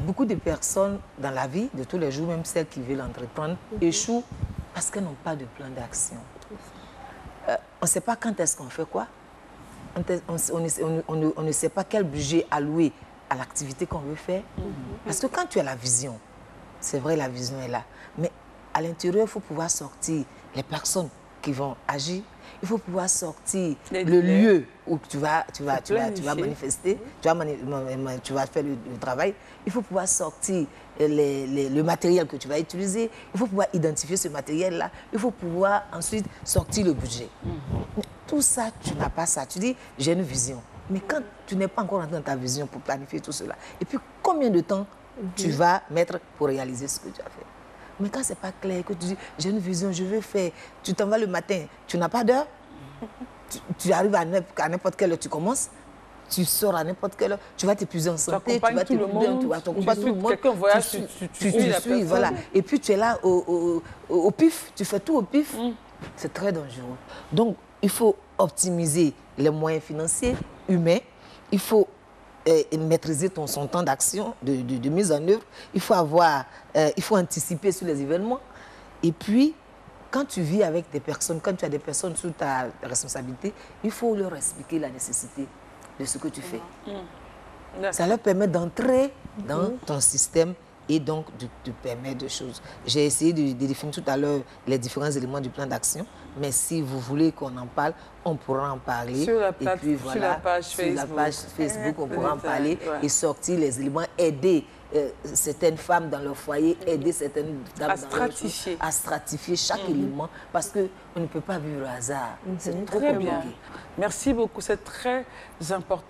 Beaucoup de personnes dans la vie de tous les jours, même celles qui veulent entreprendre, échouent parce qu'elles n'ont pas de plan d'action. On ne sait pas quand est-ce qu'on fait quoi. On ne sait pas quel budget allouer à l'activité qu'on veut faire. Parce que quand tu as la vision, c'est vrai, la vision est là. Mais à l'intérieur, il faut pouvoir sortir les personnes qui vont agir. Il faut pouvoir sortir le lieu où tu vas manifester, tu vas faire le travail. Il faut pouvoir sortir le matériel que tu vas utiliser. Il faut pouvoir identifier ce matériel-là. Il faut pouvoir ensuite sortir le budget. Tout ça, tu n'as pas ça. Tu dis, j'ai une vision. Mais quand tu n'es pas encore entré dans ta vision pour planifier tout cela, et puis combien de temps tu vas mettre pour réaliser ce que tu as fait? Mais quand ce n'est pas clair, que tu dis, j'ai une vision, je veux faire, tu t'en vas le matin, tu n'as pas d'heure, tu arrives à n'importe quelle heure, tu commences, tu sors à n'importe quelle heure, tu vas t'épuiser en santé, tu vas t'épuiser, tu vas t'accompagner tout le monde. Quelqu'un voyage, tu suis la personne. Voilà. Et puis tu es là au pif, tu fais tout au pif. C'est très dangereux. Donc, il faut optimiser les moyens financiers, humains. Il faut maîtriser son temps d'action, de mise en œuvre. Il faut anticiper sur les événements. Et puis, quand tu vis avec des personnes, quand tu as des personnes sous ta responsabilité, il faut leur expliquer la nécessité de ce que tu fais. Ça leur permet d'entrer dans ton système et donc de permettre des choses. J'ai essayé de définir tout à l'heure les différents éléments du plan d'action, mais si vous voulez qu'on en parle, on pourra en parler. Sur la page Facebook, on pourra en parler et sortir les éléments, aider certaines femmes dans leur foyer, aider certaines dames à stratifier chaque élément, parce qu'on ne peut pas vivre au hasard. C'est trop compliqué. Merci beaucoup, c'est très important.